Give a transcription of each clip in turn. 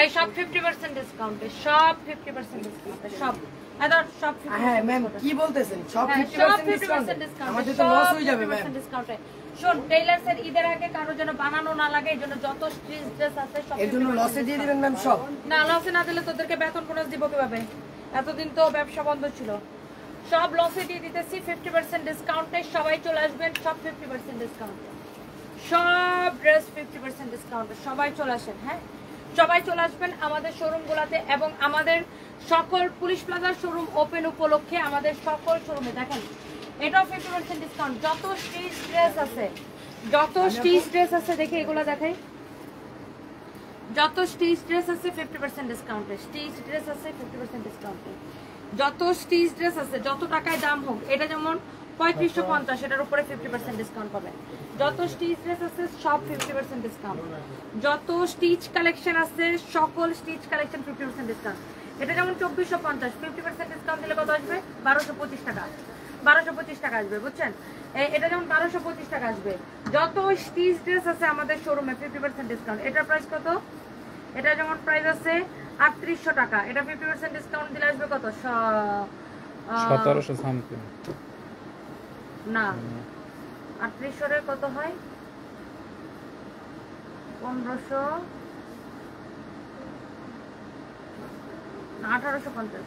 এই সব 50% ডিসকাউন্টে, সব 50% ডিসকাউন্টে, সব আদার সব 50%। হ্যাঁ ম্যাম কি বলতেছেন? সব 50% ডিসকাউন্ট, আমাদের তো লস হয়ে যাবে ম্যাম। ডিসকাউন্টে শোন, টেইলার্সের ঈদের আগে কারো যেন বানানো না লাগে, এজন্য যত স্ট্রিচ ড্রেস আছে সব এর জন্য লসে দিয়ে দিবেন ম্যাম সব? না, লসে না দিলে তোদেরকে বেতন বোনাস দিব কিভাবে? এতদিন তো ব্যবসা বন্ধ ছিল। সব লসে দিয়ে দিতেছি 50% ডিসকাউন্টে। সবাই চলে আসবেন, সব 50% ডিসকাউন্টে, সব ড্রেস 50% ডিসকাউন্টে। সবাই চলে আসেন, হ্যাঁ সবাই চলে আসবেন আমাদের শোরুমগুলোতে। এবং আমাদের সকল পুলিশ প্লাজার শোরুম ওপেন উপলক্ষে আমাদের সকল শোরুমে দেখেন এটাও 50% ডিসকাউন্ট। যত স্টিচ ড্রেস আছে, যত স্টিচ ড্রেস আছে, দেখে এগুলো দেখাই, যত স্টিচ ড্রেস আছে 50% ডিসকাউন্টে, স্টিচ ড্রেস আছে 50% ডিসকাউন্টে, যত স্টিচ ড্রেস আছে যত টাকায় দাম হোক, এটা যেমন 3550, এটার উপরে 50% ডিসকাউন্ট পাবেন। যত স্টিচ ড্রেস আছে সব 50% ডিসকাউন্ট, যত স্টিচ কালেকশন আছে সকল স্টিচ কালেকশন 50% ডিসকাউন্ট। এটা যেমন 2450, 50% ডিসকাউন্ট দিলে কত আসবে? 1225 টাকা, 1225 টাকা আসবে, বুঝছেন? এটা যেমন 1225 টাকা আসবে। যত স্টিচ ড্রেস আছে আমাদের শোরুমে 50% ডিসকাউন্ট। এটার প্রাইস কত? এটা যেমন প্রাইস আছে 3800 টাকা, এটা 50% ডিসকাউন্ট দিলে আসবে কত? 1700 সামথিং না, 3800 এর কত হয়? 1500 না, 1850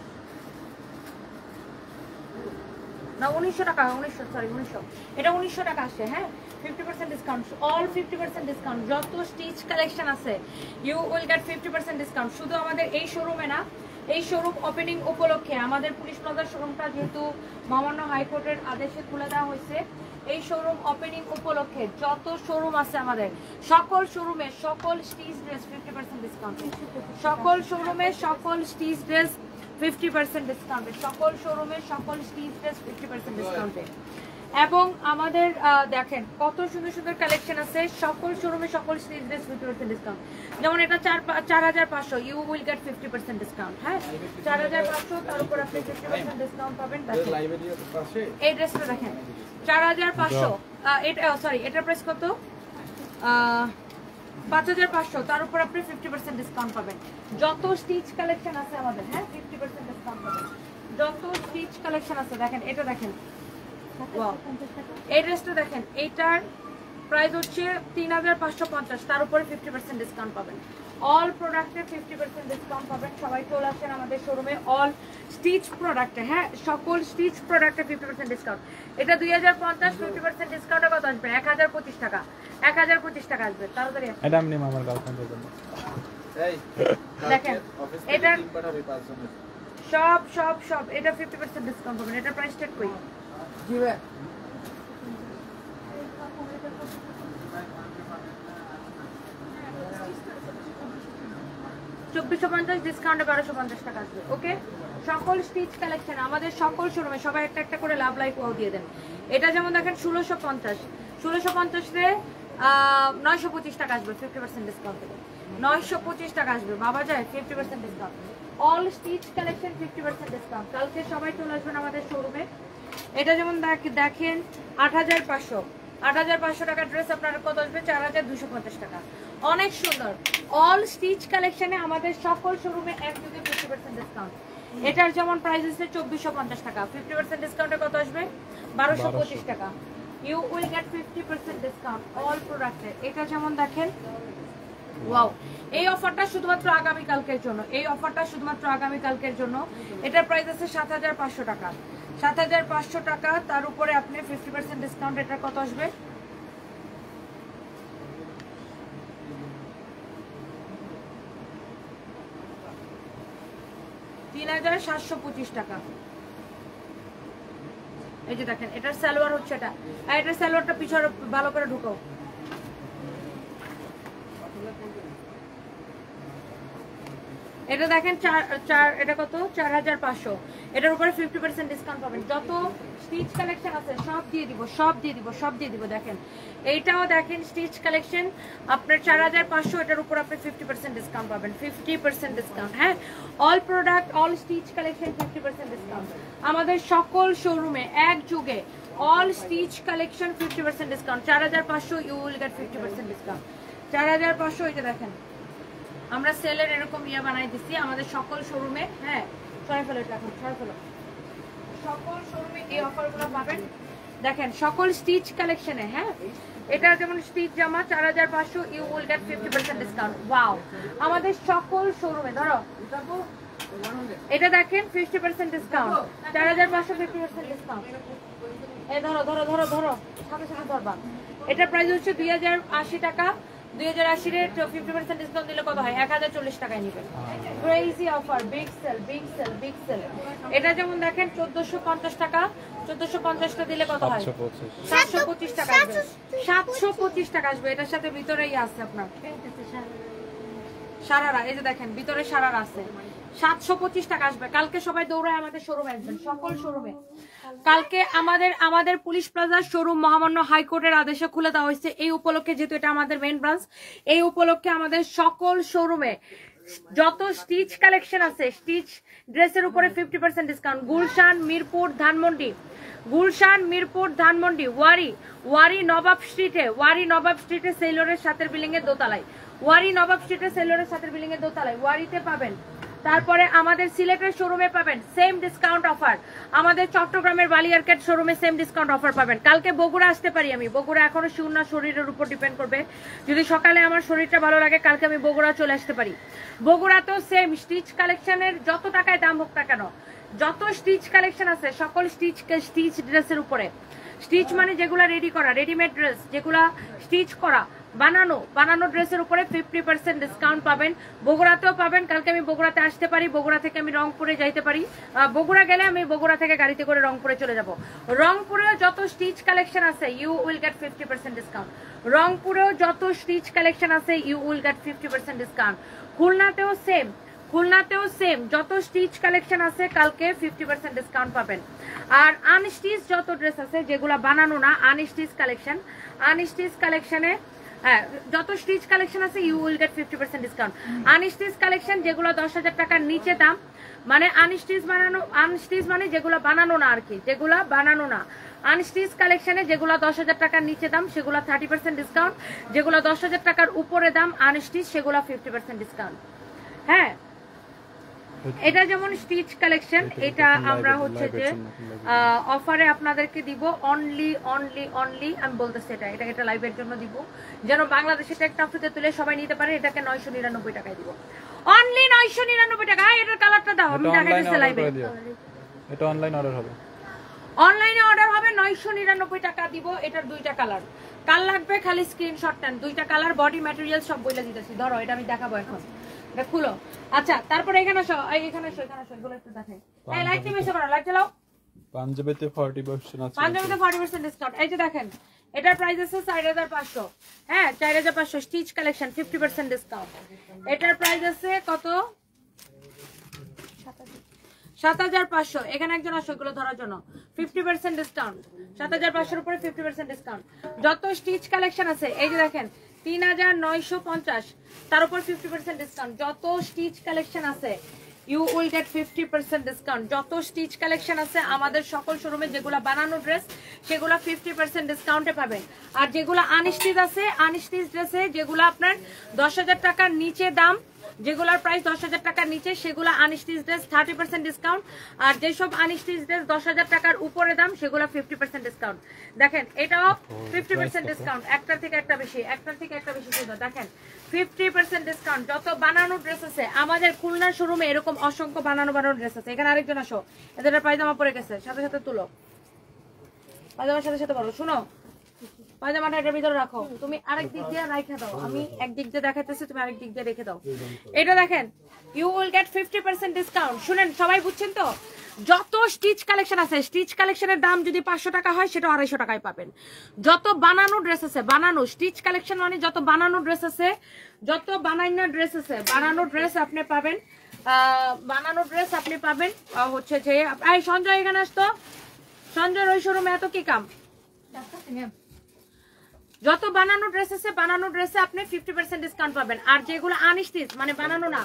না, 1900 টাকা, 1900, সরি 1900, এটা 1900 টাকা আসে। হ্যাঁ 50% ডিসকাউন্ট, অল 50% ডিসকাউন্ট। যত স্টিচ কালেকশন আছে ইউ উইল গেট 50% ডিসকাউন্ট। শুধু আমাদের এই শোরুমে না, এই শোরুম ওপেনিং উপলক্ষে আমাদের পুলিশ প্লাজার শোরুমটা যেহেতু মহামান্য হাইকোর্টের আদেশে খুলে দেওয়া হয়েছে, এই শোরুম ওপেনিং উপলক্ষে যত শোরুম আছে আমাদের সকল শোরুমে সকল স্টিচ ড্রেস 50% ডিসকাউন্ট, সকল শোরুমে সকল স্টিচ ড্রেস 50% ডিসকাউন্টে, সকল শোরুমে সকল স্টিচ ড্রেস 50% ডিসকাউন্টে। এবং আমাদের দেখেন কত সুন্দর সুন্দর কালেকশন আছে, সকল শোরুমে সকল স্টিচ ড্রেস 50% ডিসকাউন্ট। যেমন এটা 4500, ইউ উইল গেট 50% ডিসকাউন্ট। হ্যাঁ 4500, তার উপর আপনি 50% ডিসকাউন্ট পাবেন। এই ড্রেসটা দেখেন 4500, এটা সরি এটার প্রাইস কত? 5500, তার উপর আপনি 50% ডিসকাউন্ট পাবেন। যত স্টিচ কালেকশন আছে আমাদের, হ্যাঁ 50% ডিসকাউন্ট পাবেন। যত স্টিচ কালেকশন আছে দেখেন, এটা দেখেন, এই ড্রেসটা দেখেন, এইটার প্রাইস হচ্ছে 3550, তার উপরে 50% ডিসকাউন্ট পাবেন। অল প্রোডাক্টে 50% ডিসকাউন্ট পাবেন। সবাই চলে আসেন আমাদের শোরুমে অল স্টিচ প্রোডাক্টে, হ্যাঁ সকল স্টিচ প্রোডাক্টে 50% ডিসকাউন্ট। এটা 2050, 50% ডিসকাউন্টে কত আসবে? 1025 টাকা, 1025 টাকা আসবে। তাড়াতাড়ি এটা আমি নিব আমার গার্লফ্রেন্ডের জন্য। এই দেখেন এটা সব সব সব এটা 50% ডিসকাউন্ট পাবেন। এটা প্রাইস টেক কই? জি ভাই 2450 ডিসকাউন্টে 1250 টাকা আসবে। ওকে, সকল স্টিচ কালেকশন আমাদের সকল শোরুমে। সবাই একটা একটা করে লাভ লাইক ওয়াও দিয়ে দেন। এটা যেমন দেখেন 1650, 1650 রে 925 টাকা আসবে 50% ডিসকাউন্টে, 925 টাকা আসবে বাবা যায় 50% discount. All stitch collection 50% discount. কালকে সবাই চলে আসবেন আমাদের শোরুমে। এটা যেমন দেখেন 8500, 8500 টাকা ড্রেস আপনার কত আসবে? 4250 টাকা। অনেক সুন্দর অল স্টিচ কালেকশনে আমাদের সকল শোরুমে একযোগে 50% ডিসকাউন্ট। এটার যেমন প্রাইস আছে 2450 টাকা, 50% ডিসকাউন্টে কত আসবে? 1225 টাকা। You will get 50% discount all প্রোডাক্টে। এটা যেমন দেখেন ওয়াও, এই অফারটা শুধুমাত্র আগামী কালকের জন্য, এই অফারটা শুধুমাত্র আগামী কালকের জন্য। এটার প্রাইস আছে 7500 টাকা, 7500 টাকা, তার উপরে আপনি 50% ডিসকাউন্ট। এটা কত আসবে? 3725 টাকা। এই যে দেখেন এটার সালোয়ার হচ্ছে এটা, আর এটার সালোয়ারটা পিছনে ভালো করে ঢুকাও। এটা দেখেন এটা কত? 4500। এটার উপরে 50% ডিসকাউন্ট পাবেন। যত স্টিচ কালেকশন আছে সব দিয়ে দিব, সব দিয়ে দিব, সব দিয়ে দিব। দেখেন এইটাও দেখেন স্টিচ কালেকশন আপনার 4500, এটার উপর আপনি 50% ডিসকাউন্ট পাবেন, 50% ডিসকাউন্ট। হ্যাঁ all product all stitch collection 50% discount আমাদের সকল শোরুমে একযোগে। All stitch collection 50% discount. 4500 you will get 50% discount. 4500 এটা দেখেন আমরা সেলের এরকম ইয়া বানাই দিছি আমাদের সকল শোরুমে। হ্যাঁ সরাই ফেলো এটা, এখন সরাই ফেলো। সকল শোরুমে এই অফারগুলো পাবেন। দেখেন সকল স্টিচ কালেকশনে। হ্যাঁ এটা যেমন স্টিচ জামা 4500, you will get 50% discount. Wow, আমাদের সকল শোরুমে ধরো এটা দেখেন 50% ডিসকাউন্ট, 4500 50% ডিসকাউন্ট। এই ধরো ধরো ধরো ধরো সাথে সাথে ধরবা। এটার প্রাইস হচ্ছে 2080 টাকা। 2080 এর 50% ডিসকাউন্ট দিলে কত হয়? 1040 টাকায় নেবেন। Crazy offer, big sale big sale big sale. এটা যেমন দেখেন 1450 টাকা, 1450 টা দিলে কত হয়? 725 টাকা আসবে। 725 টাকা আসবে। এটার সাথে ভিতরেই আছে আপনার সারারা, এই যে দেখেন ভিতরে সারারা আছে। 725 টাকা আসবে। কালকে সবাই দৌড়ায় আমাদের শোরুমে আসবেন, সকল শোরুমে। কালকে আমাদের পুলিশ প্লাজার শোরুম মহামান্য হাইকোর্টের আদেশে খুলে দেওয়া হয়েছে। এই উপলক্ষে, যেহেতু এটা আমাদের মেইন ব্রাঞ্চ, এই উপলক্ষে আমাদের সকল শোরুমে যত স্টিচ কালেকশন আছে, স্টিচ ড্রেসের উপরে 50% ডিসকাউন্ট। গুলশান, মিরপুর, ধানমন্ডি, গুলশান, মিরপুর, ধানমন্ডি, ওয়ারি নবাব স্ট্রিটে সেলরের সাথের বিল্ডিং এর দোতলায়, ওয়ারি নবাব স্ট্রিটে সেলরের সাথের বিল্ডিং এর দোতলায় ওয়ারিতে পাবেন। তারপরে আমাদের সিলেটের শোরুমে পাবেন সেম ডিসকাউন্ট অফার। আমাদের চট্টগ্রামের বালিয়ারকেট শোরুমে সেম ডিসকাউন্ট অফার পাবেন। কালকে বগুড়া আসতে পারি আমি, বগুড়া এখনো শিওর না, শরীরের উপর ডিপেন্ড করবে। যদি সকালে আমার শরীরটা ভালো লাগে কালকে আমি বগুড়া চলে আসতে পারি। বগুড়াতেও সেম স্টিচ কালেকশনের যত টাকায় দাম হোক না কেন, যত স্টিচ কালেকশন আছে সকল স্টিচ ড্রেসের উপরে। স্টিচ মানে যেগুলা রেডি করা, রেডিমেড ড্রেস, যেগুলা স্টিচ করা, বানানো ড্রেসের উপরে 50% ডিসকাউন্ট পাবেন। বগুড়াতেও পাবেন। কালকে আমি বগুড়াতে আসতে পারি, বগুড়া থেকে আমি রংপুরে যাইতে পারি। বগুড়া গেলে আমি বগুড়া থেকে গাড়িতে করে রংপুরে চলে যাব। রংপুরেও যত স্টিচ কালেকশন আছে ইউ উইল গেট 50% ডিসকাউন্ট। রংপুরেও যত স্টিচ কালেকশন আছে ইউ উইল গেট 50% ডিসকাউন্ট। খুলনাতেও সেম যত স্টিচ কালেকশন আছে কালকে 50% ডিসকাউন্ট পাবেন। আর আনস্টিচ যত ড্রেস আছে যেগুলো বানানো না, আনস্টিচ কালেকশনে যত স্টিচ কালেকশন আছে you will get 50% discount. Unstitch collection যেগুলো 10,000 টাকার নিচে দাম, মানে আনস্টিচ মানে যেগুলো বানানো না আর কি, যেগুলো বানানো না। আনস্টিচ কালেকশনে যেগুলো 10,000 টাকার নিচে দাম সেগুলো 30% ডিসকাউন্ট, যেগুলো 10,000 টাকার উপরে দাম আনস্টিচ সেগুলো 50% ডিসকাউন্ট। হ্যাঁ এটা যেমন স্টিচ কালেকশন, এটা আমরা হচ্ছে যে অফারে আপনাদেরকে দিব অনলি আমি বলতেছি এটা লাইভের জন্য দিব, যেন বাংলাদেশে একটা অফারে তুলে সবাই নিতে পারে। এটাকে 999 টাকায় দিব, অনলি 999 টাকা। এটার কালারটা দাও, আমি দেখাইতেছি লাইভে। এটা অনলাইন অর্ডার হবে, অনলাইনে অর্ডার হবে 999 টাকা দিব। এটার দুইটা কালার, কাল লাগবে খালি স্ক্রিনশট নেন। দুইটা কালার, বডি ম্যাটেরিয়াল সব বলে দিতেছি। ধরো এটা আমি দেখাবো এখন, এটা খুলো। আচ্ছা তারপরে এখানে আসো, এখানে এগুলো একটু দেখাই। এই লাইট নিয়ে এসে করো, লাইট জ্বালাও। পাঞ্জাবিতে 40% আছে, পাঞ্জাবিতে 40% ডিসকাউন্ট। এই যে দেখেন এটার প্রাইস আছে 4500। হ্যাঁ 4500 স্টিচ কালেকশন 50% ডিসকাউন্ট। এটার প্রাইস আছে কত? 7500। এখানে একজন আসো এগুলো ধরার জন্য। 50% ডিসকাউন্ট, 7500 এর উপরে 50% ডিসকাউন্ট। যত স্টিচ কালেকশন আছে এই যে দেখেন 3950, তার উপর 50% ডিসকাউন্ট। যত স্টিচ কালেকশন আছে ইউ উইল গেট 50% ডিসকাউন্ট। যত স্টিচ কালেকশন আছে আমাদের সকল শোরুমে, যেগুলো বানানো ড্রেস সেগুলো 50% ডিসকাউন্টে পাবেন। আর যেগুলো আনস্টিচ আছে, আনস্টিচ ড্রেসে যেগুলো আপনার 10,000 টাকার নিচে দাম, যেগুলোর প্রাইস 10,000 টাকার নিচে, সেগুলো আনস্টিচ ড্রেস 30% ডিসকাউন্ট। আর যেসব আনস্টিচ ড্রেস 10,000 টাকার উপরে দাম সেগুলো 50% ডিসকাউন্ট। দেখেন এটাও 50% ডিসকাউন্ট, একটার থেকে একটা বেশি সুন্দর। দেখেন 50% ডিসকাউন্ট। যত বানানো ড্রেস আছে আমাদের খুলনা শোরুমে, এরকম অসংখ্য বানানো ড্রেস আছে। এখানে আরেকজন আসো, এদের পায়জামা পরে গেছে, সাথে সাথে তুলো, পায়জামার সাথে সাথে করো। শুনো, পায়জামাটা এটার ভিতরে রাখো, তুমি আরেক দিক দিয়ে রেখে দাও। আমি এক দিক দিয়ে দেখাইতেছি, তুমি আরেক দিক দিয়ে রেখে দাও। এটা দেখেন ইউ উইল গেট 50% ডিসকাউন্ট। শুনেন সবাই, বুঝছেন তো? যত স্টিচ কালেকশন আছে, স্টিচ কালেকশনের দাম যদি 500 টাকা হয় সেটা 250 টাকায় পাবেন। যত বানানো ড্রেস আছে, বানানো স্টিচ কালেকশন মানে যত বানানো ড্রেস আছে, যত বানাইনা ড্রেস আছে, বানানো ড্রেস আপনি পাবেন। হচ্ছে যে এই সঞ্জয় এখানে আসতো, সঞ্জয় ওই শোরুমে এত কি কাম? যত বানানো ড্রেস আছে, বানানো ড্রেসে আপনি 50% ডিসকাউন্ট পাবেন। আর যেগুলো আনস্টিচ মানে বানানো না,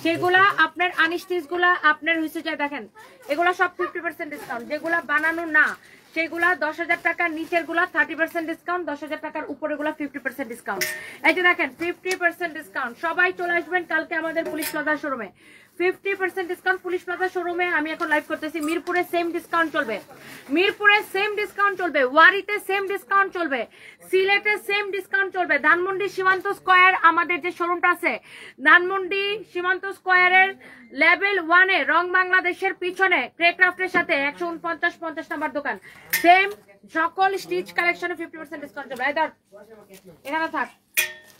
সেগুলা আপনার আনস্টিচ গুলা আপনার হয়েছে যে দেখেন এগুলা সব 50% ডিসকাউন্ট। যেগুলা বানানো না সেগুলা 10,000 টাকার নিচের গুলা 30% ডিসকাউন্ট, 10,000 টাকার উপরে গুলা 50% ডিসকাউন্ট। এই যে দেখেন 50% ডিসকাউন্ট। সবাই চলে আসবেন কালকে আমাদের পুলিশ প্লাজা শোরুমে, 50% ডিসকাউন্ট পুলিশ প্লাজা শোরুমে। আমি এখন লাইভ করতেছি। মিরপুরে সেম ডিসকাউন্ট চলবে, মিরপুরে সেম ডিসকাউন্ট চলবে, ওয়ারিতে সেম ডিসকাউন্ট চলবে, সিলেটে সেম ডিসকাউন্ট চলবে। ধানমন্ডি সীমান্ত স্কয়ার আমাদের যে শোরুমটা আছে, ধানমন্ডি সীমান্ত স্কয়ারের লেভেল 1-এ রং বাংলাদেশের পিছনে ক্রেক্রাফটের সাথে 149-50 নাম্বার দোকান, সেম সকল স্টিচ কালেকশনে 50% ডিসকাউন্ট চলবে। এখানে থাক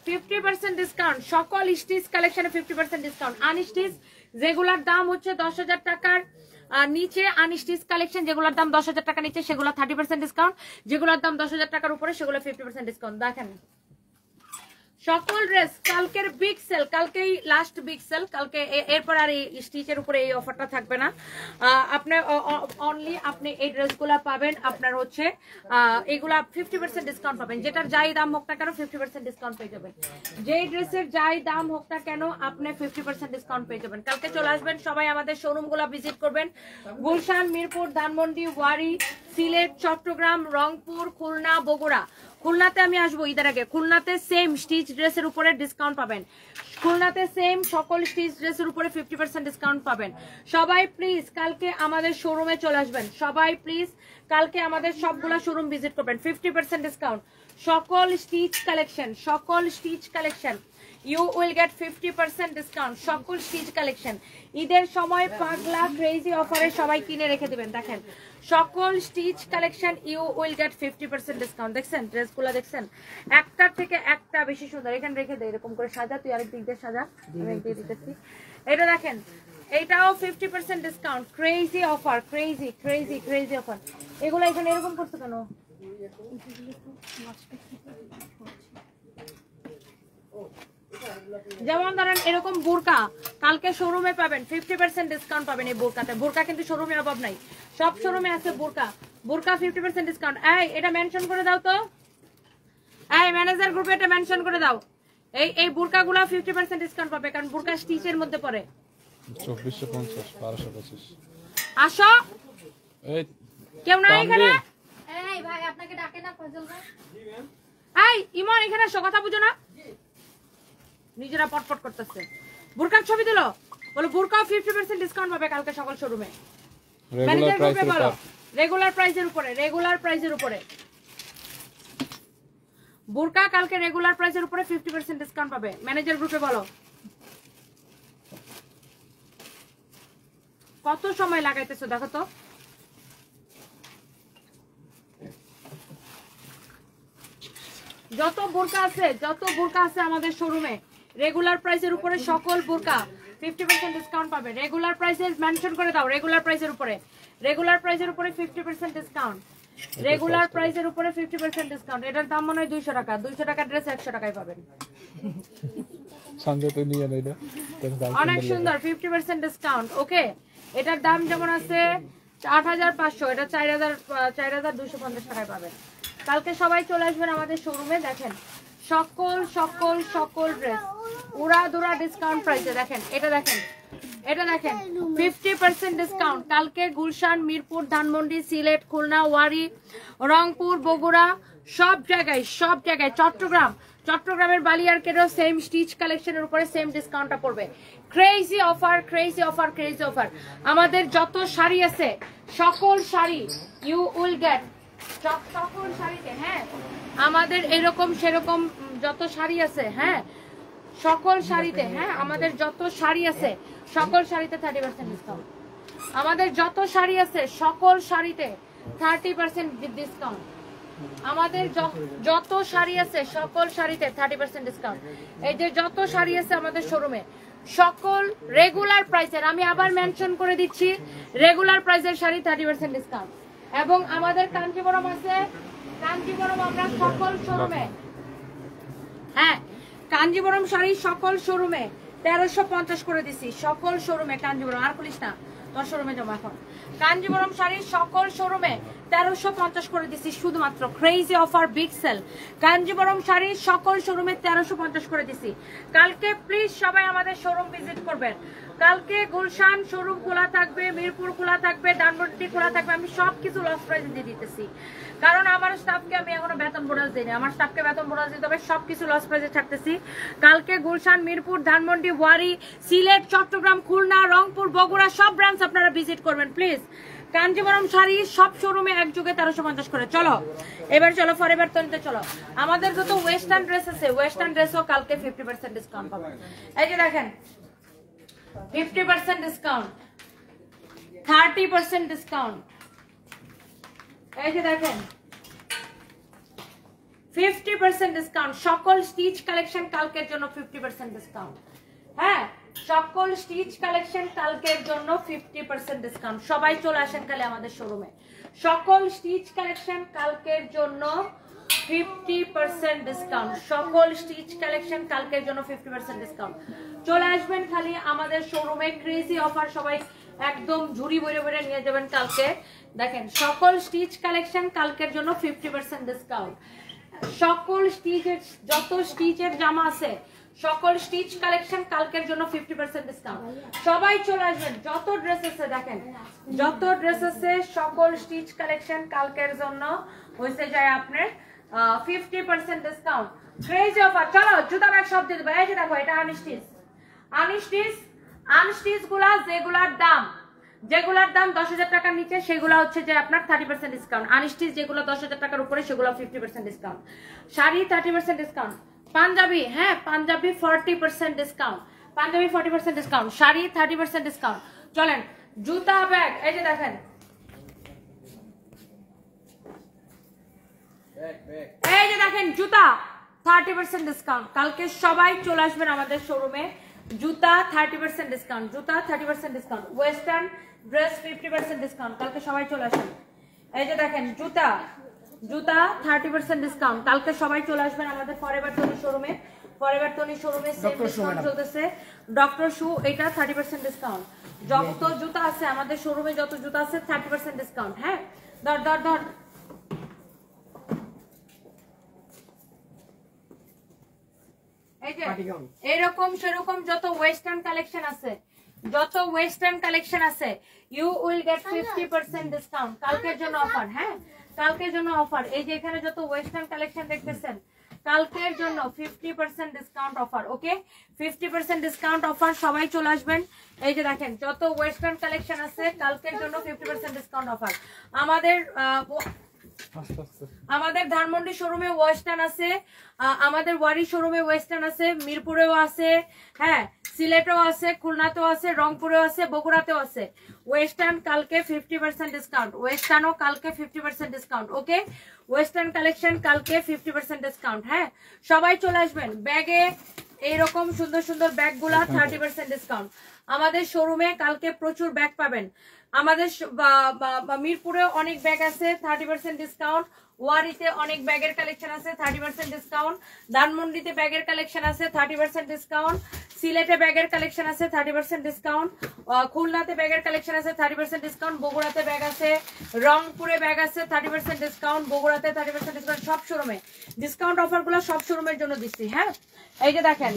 50% ডিসকাউন্ট, সকল স্টিচ কালেকশনে 50% ডিসকাউন্ট। আনস্টিচ যেগুলোর দাম হচ্ছে 10,000 টাকার নিচে, আনস্টিচ কালেকশন যেগুলোর দাম 10,000 টাকা নিচে সেগুলো 30% ডিসকাউন্ট, যেগুলোর দাম 10,000 টাকার উপরে সেগুলো 50% ডিসকাউন্ট। দেখেন সকল ড্রেস কালকের বিগ সেল, কালকেই লাস্ট বিগ সেল, কালকে এরপর আর এই স্টিচের উপরে এই অফারটা থাকবে না। আপনার অনলি আপনি এই ড্রেসগুলো পাবেন আপনার হচ্ছে এগুলা 50% ডিসকাউন্ট পাবেন। যেটার যাই দাম হোক না কেন 50% ডিসকাউন্ট পেয়ে যাবেন। যেই ড্রেসের যাই দাম হোক না কেন আপনি 50% ডিসকাউন্ট পেয়ে যাবেন। কালকে চলে আসবেন সবাই, আমাদের শোরুমগুলো ভিজিট করবেন। গুলশান, মিরপুর, ধানমন্ডি, ওয়ারি, সিলেট, চট্টগ্রাম, রংপুর, খুলনা, বগুড়া। খুলনাতে আমি আসবো ঈদের আগে। খুলনাতে সেম স্টিচ ড্রেসের উপরে ডিসকাউন্ট পাবেন, খুলনাতে সেম সকল স্টিচ ড্রেসের উপরে 50% ডিসকাউন্ট পাবেন। সবাই প্লিজ কালকে আমাদের শোরুমে চলে আসবেন, সবাই প্লিজ কালকে আমাদের সবগুলা শোরুম ভিজিট করবেন। 50% ডিসকাউন্ট সকল স্টিচ কালেকশন, সকল stitch collection you will get 50% discount সকল স্টিচ কালেকশন। ঈদের সময় পাগলা ক্রেজি অফারে সবাই কিনে রেখে দিবেন। দেখেন সকল stitch collection you will get 50% discount. দেখছেন ড্রেসগুলো, দেখছেন একটার থেকে একটা বেশি সুন্দর। এখানে রেখে দে, এরকম করে সাজা, তুই আরেক দিক দিয়ে সাজা, আমি একদিকে দিতেছি। এটা দেখেন এটাও 50% discount. Crazy offer, crazy crazy crazy offer. এগুলো এখানে এরকম করছো কেন? যেমন ধরেন এরকম বোরকা কালকে শোরুমে পাবেন 50% ডিসকাউন্ট পাবেন। এই বোরকাতে, বোরকা কিন্তু শোরুমে অভাব নাই, সব শোরুমে আছে বোরকা। বোরকা 50% ডিসকাউন্ট। এই এটা মেনশন করে দাও তো, এই ম্যানেজার গ্রুপে এটা মেনশন করে দাও। এই বোরকাগুলো 50% ডিসকাউন্ট পাবে, কারণ বোরকা স্টিচের মধ্যে পড়ে। 2450 1225। আসো, এই কেউ নাই এখানে? এই ভাই আপনাকে ডাকে না ফজল ভাই? এই ইমন এখানে আসো, কথা বুঝো না? নিজেরা পটপট করতেছে। বুরকার ছবি দিলো, বলো বুরকাও 50% ডিসকাউন্ট পাবে কালকে সকল শোরুমে। রেগুলার প্রাইসের উপর, রেগুলার প্রাইসের উপরে, রেগুলার প্রাইসের উপরে বুরকা কালকে রেগুলার প্রাইসের উপরে 50% ডিসকাউন্ট পাবে। ম্যানেজার গ্রুপে বলো। কত সময় লাগাইতেছো দেখো তো। যত বোরকা আছে, যত বোরকা আছে আমাদের শোরুমে রেগুলার প্রাইসের উপরে সকল বোরকা 50% ডিসকাউন্ট পাবে। রেগুলার প্রাইসের মেনশন করে দাও, রেগুলার প্রাইসের উপরে, রেগুলার প্রাইসের উপরে 50% ডিসকাউন্ট, রেগুলার প্রাইসের উপরে 50% ডিসকাউন্ট। এটার দাম মনে হয় 200 টাকা, 200 টাকার ড্রেস 100 টাকায় পাবেন। সঞ্জয় তো নিয়ে নেই না, অনেক সুন্দর 50% ডিসকাউন্ট। ওকে, এটার দাম যেমন আছে 8500, এটা 4250 টাকায় পাবেন। কালকে সবাই চলে আসবেন আমাদের শোরুমে। দেখেন সকল সকল সকল ড্রেস উড়া দুরা ডিসকাউন্ট প্রাইসে। দেখেন এটা, দেখেন এটা, দেখেন 50% ডিসকাউন্ট কালকে। গুলশান, মিরপুর, ধানমন্ডি, সিলেট, খুলনা, ওয়ারি, রংপুর, বগুড়া, সব জায়গায়, সব জায়গায়। চট্টগ্রাম, চট্টগ্রামের বালিয়ারকেটেও সেম স্টিচ কালেকশনের উপরে সেম ডিসকাউন্টটা পড়বে। Crazy offer, crazy offer, crazy offer. আমাদের যত শাড়ি আছে সকল শাড়ি ইউ উইল গেট, সকল শাড়িতে, হ্যাঁ আমাদের এরকম সেরকম যত শাড়ি আছে, হ্যাঁ সকল শাড়িতে, হ্যাঁ আমাদের যত শাড়ি আছে সকল শাড়িতে 30% ডিসকাউন্ট। আমাদের যত শাড়ি আছে সকল শাড়িতে 30% ডিসকাউন্ট। আমাদের যত শাড়ি আছে সকল শাড়িতে 30% ডিসকাউন্ট। এই যে যত শাড়ি আছে আমাদের শোরুমে সকল রেগুলার প্রাইসের, আমি আবার মেনশন করে দিচ্ছি, রেগুলার প্রাইসের শাড়ি 30% ডিসকাউন্ট। এবং আমাদের কাঞ্জিবরম আছে, কাঞ্জিবরম আমরা সকল শোরুমে, হ্যাঁ কাঞ্জিবরম শাড়ি সকল শোরুমে 1350 করে দিছি, সকল শোরুমে কাঞ্জিবরম। আর খুলিস না, তোমার শোরুমে যাবো এখন। কাঞ্জিবরম শাড়ির সকল শোরুমে 1350 করে দিচ্ছি শুধুমাত্র, crazy offer, big sale. Kanjivaram শাড়ির সকল শোরুমে 1350 করে দিচ্ছি। কালকে প্লিজ সবাই আমাদের শোরুম ভিজিট করবেন। কালকে গুলশান শোরুম খোলা থাকবে, মিরপুর খোলা থাকবে, ধানমন্ডি খোলা থাকবে। আমি সবকিছু লস প্রাইসে দিয়ে দিতেছি, কারণ আমার স্টাফকে আমি এখনো বেতন বোনাস দিইনি। আমার স্টাফকে বেতন বোনাস দিতে হবে, সবকিছু লস প্রাইসে থাকতেছি। কালকে গুলশান, মিরপুর, ধানমন্ডি, ওয়ারি, সিলেট, চট্টগ্রাম, খুলনা, রংপুর, বগুড়া সব ব্রাঞ্চ আপনারা ভিজিট করবেন প্লিজ। কাঞ্জিবরম শাড়ি সব শোরুমে একযোগে 1350 করে। চলো এবার চলো ফরএভার তনিতে চলো। আমাদের যত ওয়েস্টার্ন ড্রেস আছে, ওয়েস্টার্ন ড্রেসও কালকে 50% ডিসকাউন্ট পাবেন। এই যে দেখেন 50% ডিসকাউন্ট, 30% ডিসকাউন্ট। এই যে দেখেন 50% ডিসকাউন্ট। সকল স্টিচ কালেকশন কালকের জন্য 50% ডিসকাউন্ট। হ্যাঁ, সকল স্টিচ কালেকশন কালকের জন্য 50% ডিসকাউন্ট। সবাই চলে আসেন কালে আমাদের শোরুমে। সকল স্টিচ কালেকশন কালকের জন্য 50% ডিসকাউন্ট। সকল স্টিচ কালেকশন কালকের জন্য 50% ডিসকাউন্ট। চলে আসবেন খালি আমাদের শোরুমে, ক্রেজি অফার, সবাই একদম ঝুড়ি ভরে ভরে নিয়ে যাবেন কালকে। দেখেন সকল স্টিচ কালেকশন কালকের জন্য 50% ডিসকাউন্ট। সকল স্টিচের যত স্টিচের জামা আছে, সকল স্টিচ কালেকশন কালকের জন্য 50% ডিসকাউন্ট। সবাই চলে আসবেন। যত ড্রেস আছে দেখেন, যত ড্রেস আছে সকল স্টিচ কালেকশন কালকের জন্য হইছে যায় আপনার 50% ডিসকাউন্ট। Crazy offer. চলো জুতা ব্যাগ সব দিয়ে দেবো। এই যে দেখো এটা আনস্টিচ, আনস্টিচ, আনস্টিচ গুলা যেগুলার দাম 10,000 টাকার নিচে সেগুলো হচ্ছে যে আপনার 30% ডিসকাউন্ট। আনস্টিচ যেগুলো 10,000 টাকার উপরে সেগুলো 50% ডিসকাউন্ট। শাড়ি 30% ডিসকাউন্ট। পাঞ্জাবি, হ্যাঁ panjabi 40% discount. Panjabi 40% discount. Sari 30% discount. চলেন জুতা ব্যাগ, এই যে দেখেন এই যে দেখেন জুতা 30% ডিসকাউন্ট। কালকে সবাই চলে আসবেন আমাদের শোরুমে। জুতা 30% ডিসকাউন্ট, জুতা 30% ডিসকাউন্ট। Western dress 50% discount. কালকে সবাই চলে আসেন। এই যে দেখেন জুতা, জুতা 30% ডিসকাউন্ট। কালকে সবাই চলে আসবেন আমাদের ফরএভার তনি শোরুমে। ফরএভার তনি শোরুমে সেম ডিসকাউন্ট চলতেছে। ডক্টর শু এটা 30% ডিসকাউন্ট। যত জুতা আছে আমাদের শোরুমে, যত জুতা আছে 30% ডিসকাউন্ট। হ্যাঁ ধর ধর ধর। এরকম সেরকম যত ওয়েস্টার্ন কালেকশন আছে, যত ওয়েস্টার্ন কালেকশন আছে, ইউ উইল গেট 50% ডিসকাউন্ট। কালকের জন্য অফার। হ্যাঁ কালকের জন্য অফার। এই যে এখানে যত ওয়েস্টার্ন কালেকশন দেখতেছেন কালকের জন্য 50% ডিসকাউন্ট অফার। ওকে 50% ডিসকাউন্ট অফার। সবাই চলে আসবেন। এই যে দেখেন যত ওয়েস্টার্ন কালেকশন আছে কালকের জন্য 50% ডিসকাউন্ট অফার। আমাদের ধানমন্ডি শোরুমে ওয়েস্টার্ন আছে, আমাদের ওয়ারি শোরুমে ওয়েস্টার্ন আছে, মিরপুরেও আছে, হ্যাঁ সিলেটেও আছে, খুলনাতেও আছে, রংপুরেও আছে, বগুড়াতেও আছে। ওয়েস্টার্ন কালকে 50% ডিসকাউন্ট। ওয়েস্টার্নও কালকে 50% ডিসকাউন্ট। ওকে ওয়েস্টার্ন কালেকশন কালকে 50% ডিসকাউন্ট। হ্যাঁ সবাই চলে আসবেন। ব্যাগে এইরকম সুন্দর সুন্দর ব্যাগগুলা 30% ডিসকাউন্ট। আমাদের শোরুমে কালকে প্রচুর ব্যাগ পাবেন। আমাদের মিরপুরে অনেক ব্যাগ আছে 30% ডিসকাউন্ট। ওয়ারিতে অনেক ব্যাগের কালেকশন আছে 30% ডিসকাউন্ট। ধানমন্ডিতে ব্যাগের কালেকশন আছে 30% ডিসকাউন্ট। সিলেটে ব্যাগের কালেকশন আছে 30% ডিসকাউন্ট। খুলনাতে ব্যাগের কালেকশন আছে 30% ডিসকাউন্ট। বগুড়াতে ব্যাগ আছে, রংপুরে ব্যাগ আছে 30% ডিসকাউন্ট। বগুড়াতে 30% ডিসকাউন্ট। সব শোরুমে ডিসকাউন্ট অফারগুলো সব শোরুমের জন্য দিচ্ছি। হ্যাঁ এই যে দেখেন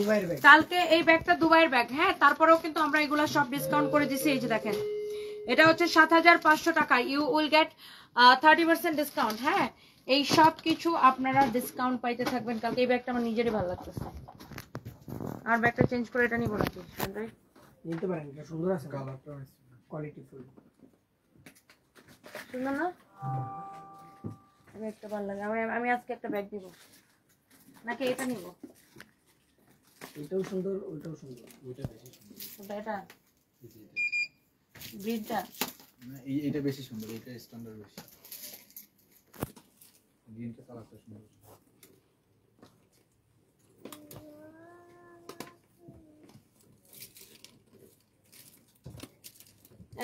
কালকে এই ব্যাগটা দুবাইয়ের ব্যাগ। হ্যাঁ তারপরেও কিন্তু আমরা এগুলো সব ডিসকাউন্ট করে দিচ্ছি। এই যে দেখেন এটা হচ্ছে 7,500 টাকা। You will get 30% discount. হ্যাঁ এই সব কিছু আপনারা ডিসকাউন্ট পাইতে থাকবেন কালকে। এই ব্যাগটা আমার নিজেরই ভালো লাগতেছে। আর ব্যাগটা চেঞ্জ করে এটা নিব নাকি? নিতে পারেন, এটা সুন্দর আছে, কালারটা কোয়ালিটি ফুল সুন্দর না? ব্যাগটা ভালো লাগে। আমি আজকে একটা ব্যাগ দিব নাকি এটা নিব? এটাও সুন্দর, ওইটাও সুন্দর। ওইটা বেশি সুন্দর। এটা ব্রিডটা না, এইটা বেশি সুন্দর। এটা স্ট্যান্ডার্ড বেশি। গ্রিনটা কালারটা সুন্দর।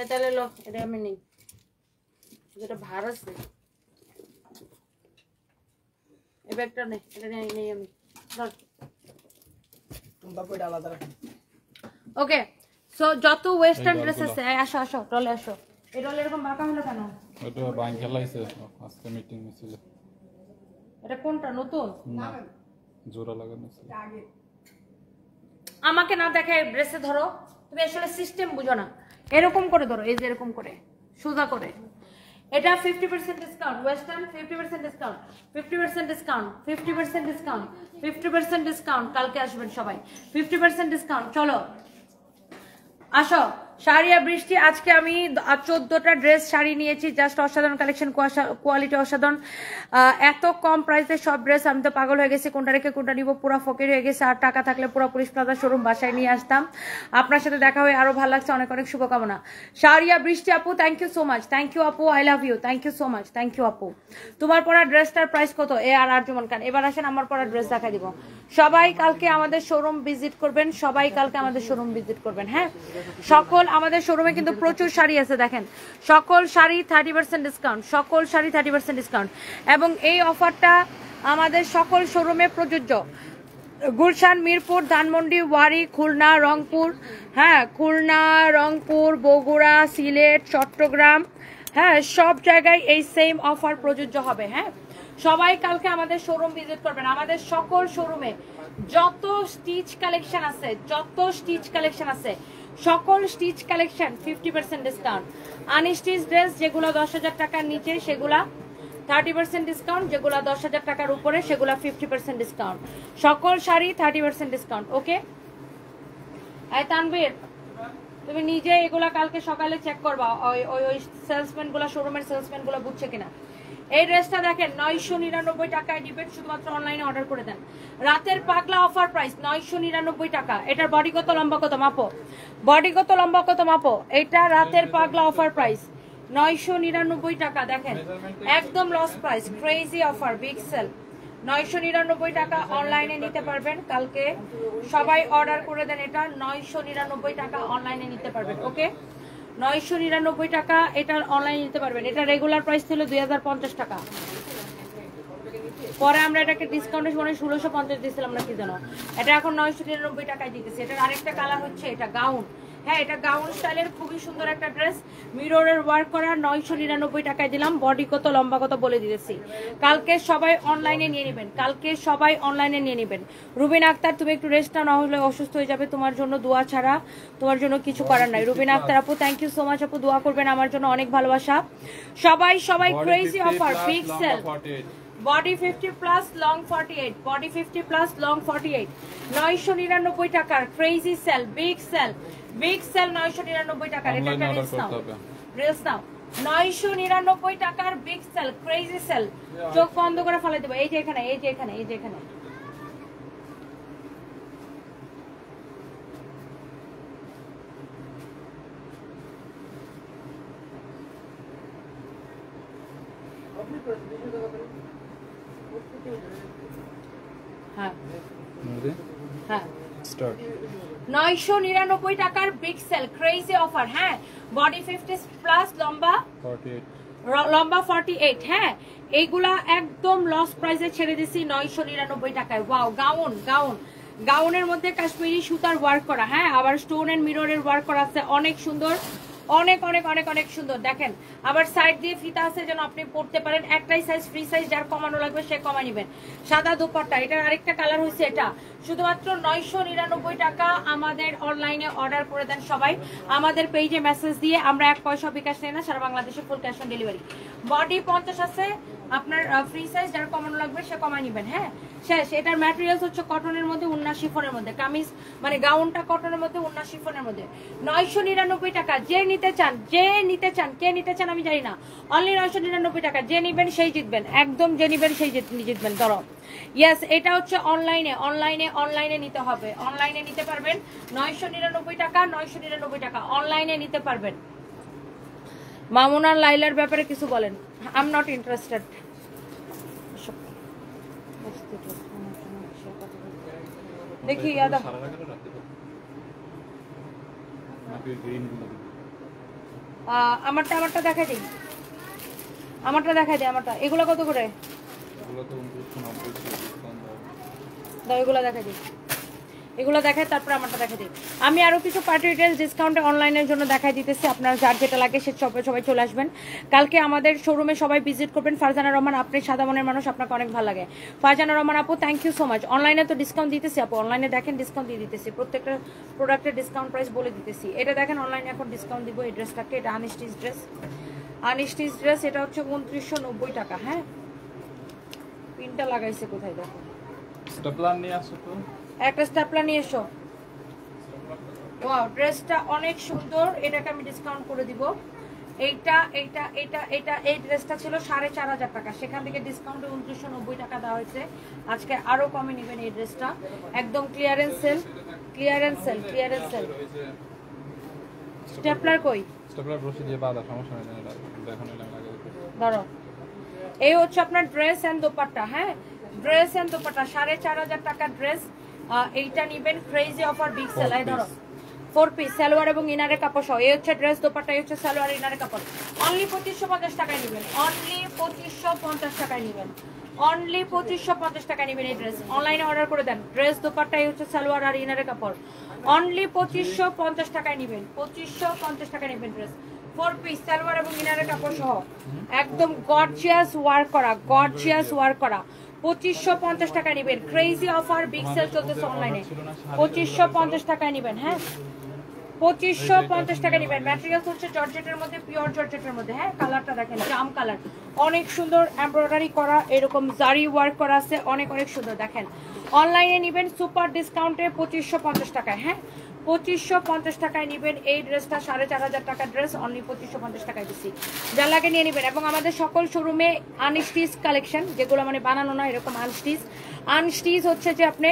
তাহলে লো এটা আমি নেই, যেটা ভার আছে এই ব্যাগটা নেই, এটা নেই আমি। তোমরা কইটা আলাদা রাখো। ওকে সো যত ওয়েস্টার্ন এই ড্রেস ডলগুলো। আছে, আসো আসো ডলে আসো। এই ডলে এরকম বাঁকা হলো কেন? এটা বাইং খেলাইছে আজকে মিটিং ছিল এটা কোনটা নতুন? না জোড়া লাগানো ছিল আমাকে না দেখে ড্রেসে ধরো, তুমি আসলে সিস্টেম বুঝো না। এরকম করে ধরো, এই যে এরকম করে সোজা করে। এটা 50% discount, western 50% discount, 50% discount, 50% discount, 50% discount. কালকে আসবেন সবাই, 50% ডিসকাউন্ট। চলো আসো। শাড়ি আর বৃষ্টি, আজকে আমি 14টা ড্রেস শাড়ি নিয়েছি, জাস্ট অসাধারণ কালেকশন, কোয়ালিটি অসাধারণ। এত কম প্রাইসে সব ড্রেস, আমি তো পাগল হয়ে গেছি, কোনটা রেখে কোনটা নিব, পুরো ফকির হয়ে গেছে। আর টাকা থাকলে পুরো পুলিশ প্লাজা শোরুম বাসায় নিয়ে আসতাম। আপনার সাথে দেখা হয়ে আরো ভালো লাগছে, অনেক অনেক শুভকামনা। শাড়িয়া বৃষ্টি আপু, thank you so much, thank you আপু, I love you, thank you so much, thank you আপু। তোমার পরা ড্রেসটার প্রাইস কত? এ আর আরজুমান খান। এবার আসেন আমার পরা ড্রেস দেখা দিব। সবাই কালকে আমাদের শোরুম ভিজিট করবেন, সবাই কালকে আমাদের শোরুম ভিজিট করবেন। হ্যাঁ, সকল আমাদের শোরুমে কিন্তু প্রচুর শাড়ি আছে, দেখেন সকল শাড়ি 30% ডিসকাউন্ট, সকল শাড়ি 30% ডিসকাউন্ট। এবং এই অফারটা আমাদের সকল শোরুমে প্রযোজ্য। গুলশান, মিরপুর, ধানমন্ডি, ওয়ারি, খুলনা, রংপুর, হ্যাঁ খুলনা, রংপুর, বগুড়া, সিলেট, চট্টগ্রাম, হ্যাঁ সব জায়গায় এই সেম অফার প্রযোজ্য হবে। হ্যাঁ, সবাই কালকে আমাদের শোরুম ভিজিট করবেন। আমাদের সকল শোরুমে যত স্টিচ কালেকশন আছে, যত স্টিচ কালেকশন আছে, সকল stitch collection 50% discount. Unstitch dress যেগুলো 10,000 টাকার নিচে সেগুলা 30% ডিসকাউন্ট, যেগুলো 10,000 টাকার উপরে সেগুলো 50% ডিসকাউন্ট। সকল শাড়ি 30% ডিসকাউন্ট। ওকে, এই তানভীর তুমি নিজে এগুলা কালকে সকালে চেক করবা, ওই ওই ওই সেলসম্যান গুলা, শোরুমের সেলসম্যান গুলা বুঝছে কিনা। এই ড্রেসটা দেখেন 999 টাকায় দিবেন, শুধুমাত্র অনলাইনে অর্ডার করে দেন। রাতের পাগলা অফার প্রাইস 999 টাকা। এটার বডি কত, লম্বা কত মাপো, বডি কত, লম্বা কত মাপো। এটা রাতের পাগলা অফার প্রাইস 999 টাকা। দেখেন একদম loss price, crazy offer, big sale. 999 টাকা অনলাইনে নিতে পারবেন কালকে, সবাই অর্ডার করে দেন। এটা 999 টাকা অনলাইনে নিতে পারবেন। ওকে, 999 টাকা এটা অনলাইনে নিতে পারবেন। এটা রেগুলার প্রাইস ছিল 2050 টাকা, পরে আমরা এটাকে ডিসকাউন্টের সময় 1650 দিয়েছিলাম না কি জানো। এটা এখন 999 টাকায় দিতেছি। এটার আরেকটা কালার হচ্ছে এটা গাউন। হ্যাঁ, এটা গাউন স্টাইলের খুবই সুন্দর একটা ড্রেস, মিররের ওয়ার্ক করা, 999 টাকায় দিলাম। বডি কত, লম্বা কত বলে দিতেছি। কালকে সবাই অনলাইনে নিয়ে নেবেন, কালকে সবাই অনলাইনে নিয়ে নেবেন। রুবিনা আক্তার, তুমি একটু রেস্ট নাও, না হলে অসুস্থ হয়ে যাবে। তোমার জন্য দোয়া ছাড়া তোমার জন্য কিছু করার নাই। রুবিনা আক্তার আপু, থ্যাংক ইউ সো মাচ আপু, দোয়া করবেন আমার জন্য, অনেক ভালোবাসা। সবাই সবাই crazy offer, big sale. Body 50 plus, long 48, body 50 plus, long 48, 999 টাকার crazy sale, big sale, big sale 999 টাকার। এটা একটা রিলস নাও, রিলস নাও, 999 টাকার বিগ সেল, ক্রেজি সেল। চোখ বন্ধ করে ফেলে দেবো। এই যে এখানে, এই যে এখানে, এই যে এখানে। হ্যাঁ হ্যাঁ, স্টার্ট 999 টাকার বিগ সেল, ক্রেজি অফার। হ্যাঁ, বডি 50 প্লাস, লম্বা 48, লম্বা 48। হ্যাঁ, এইগুলা একদম লস প্রাইসে ছেড়ে দিছি 999 টাকায়। ওয়াও, গাউন, গাউন, গাউনের মধ্যে কাশ্মীরি সুতার ওয়ার্ক করা। হ্যাঁ, আবার স্টোন এন্ড মিররের ওয়ার্ক করা আছে, অনেক সুন্দর, অনেক অনেক অনেক অনেক সুন্দর। দেখেন আবার সাইড দিয়ে ফিতা আছে যেন আপনি পড়তে পারেন। একটাই সাইজ, ফ্রি সাইজ, যার কমানো লাগবে সে কমা নেবেন। সাদা দুপাট্টা, এটার আরেকটা কালার হচ্ছে এটা। শুধুমাত্র 999 টাকা। আমাদের অনলাইনে অর্ডার করে দেন সবাই, আমাদের পেজে মেসেজ দিয়ে। আমরা 1 পয়সা বিকাশ নেই না, সারা বাংলাদেশে full cash on delivery. Body 50 আছে, আপনার ফ্রি সাইজ, যার কমানো লাগবে সে কমায় নেবেন। হ্যাঁ, শেষ। এটার ম্যাটেরিয়ালস হচ্ছে কটনের মধ্যে, উন্না শিফনের মধ্যে। কামিজ মানে গাউনটা কটনের মধ্যে, উন্না শিফনের মধ্যে। 999 টাকা। যে নিতে চান, যে নিতে চান, কে নিতে চান আমি জানি না, অনলি 999 টাকা। যে নিবেন সেই জিতবেন, একদম যে নিবেন সেই জিতবেন। ধরো, ইয়েস, এটা হচ্ছে অনলাইনে, অনলাইনে, অনলাইনে নিতে হবে। অনলাইনে নিতে পারবেন 999 টাকা, 999 টাকা অনলাইনে নিতে পারবেন। মামুনার লাইলার ব্যাপারে কিছু বলেন। I am not interested. দেখি ইয়াদা, আমারটা আমারটা দেখাই দিই, আমারটা দেখাই দিই, আমারটা। এগুলো কত করে? এগুলো তো 2990 দাও, এগুলো দেখাই দিই। এগুলো দেখাই, তারপর আমারটা দেখা দিই। আমি আরও কিছু পার্টি ডিটেলস ডিসকাউন্টে অনলাইনের জন্য দেখাই দিতেছি, আপনার যার যেটা লাগে সে সবাই চলে আসবেন। কালকে আমাদের শোরুমে সবাই ভিজিট করবেন। ফারজানা রহমান, আপনি সাদা মনের মানুষ, আপনাকে অনেক ভালো লাগে। ফারজানা রহমান আপু, থ্যাংক ইউ সো মাচ। অনলাইনে তো ডিসকাউন্ট দিতেছি আপু, অনলাইনে দেখেন ডিসকাউন্ট দিয়ে দিতেছি, প্রত্যেকটা প্রোডাক্টের ডিসকাউন্ট প্রাইস বলে দিতেছি। এটা দেখেন অনলাইনে এখন ডিসকাউন্ট দিব এই ড্রেসটাকে, এটা আনস্টিচ ড্রেস, আনস্টিচ ড্রেস, এটা হচ্ছে 2990 টাকা। হ্যাঁ, পিনটা লাগাইছে কোথায় দেখো, স্টেপলার নিয়ে আসো তো, একটা স্টেপলার নিয়ে এসো। ওয়াও, ড্রেসটা অনেক সুন্দর, এটাকে আমি ডিসকাউন্ট করে দিব। এইটা এইটা এটা এটা এই ড্রেসটা ছিল 4500 টাকা, সেখান থেকে ডিসকাউন্টে 2990 টাকা দেওয়া হয়েছে। আজকে আরো কমে নেবেন এই ড্রেসটা, একদম clearance sale, clearance sale, clearance sale. Stapler কই? স্টেপলার ব্রশি দিয়ে বাঁধা, সমস্যা নেই, দেখো না লাগে ধরো। এই হচ্ছে আপনার ড্রেস এন্ড দোপাট্টা। হ্যাঁ, ড্রেস এন্ড দোপাট্টা 4500 টাকার ড্রেস, এইটা নিবেন ক্রেজি অফার বিগ সেল। এই ধরো 4 পিস সালোয়ার এবং ইনারের কাপড় সহ, এই হচ্ছে ড্রেস দোপাট্টা, এই হচ্ছে সালোয়ার ইনারের কাপড়। অনলি 2550 টাকায় নেবেন, অনলি 2550 টাকায় নেবেন, অনলি 2550 টাকায় নেবেন এই ড্রেস। অনলাইনে অর্ডার করে দেন। ড্রেস দোপাট্টা, এই হচ্ছে সালোয়ার আর ইনারের কাপড়, অনলি 2550 টাকায় নেবেন, 2550 টাকায় নেবেন ড্রেস। 4 পিস সালোয়ার এবং ইনারের কাপড় সহ, একদম গর্জিয়াস ওয়ার্ক করা, গর্জিয়াস ওয়ার্ক করা। 2550 টাকায় নেবেন, ক্রেজি অফার বিগ সেল চলতেছে অনলাইনে, 2550 টাকায় নেবেন। হ্যাঁ, 2550 টাকা নেবেন। ম্যাটেরিয়ালস হচ্ছে জর্জেটের মধ্যে, পিওর জর্জেটের মধ্যে। হ্যাঁ, কালারটা দেখেন, জাম কালার, অনেক সুন্দর এমব্রয়ডারি করা, এরকম জারি ওয়ার্ক করা আছে, অনেক অনেক সুন্দর। দেখেন অনলাইনে নেবেন সুপার ডিসকাউন্টে 2550 টাকায়। হ্যাঁ, 2550 টাকায় নেবেন এই ড্রেসটা, 4500 টাকার ড্রেস অনলি 2550 টাকায় দিচ্ছি। যা লাগে নিয়ে নেবেন। এবং আমাদের সকল শোরুমে আনস্টিচ কালেকশন, যেগুলো মানে বানানো না, এরকম আনস্টিচ। আনস্টিচ হচ্ছে যে আপনি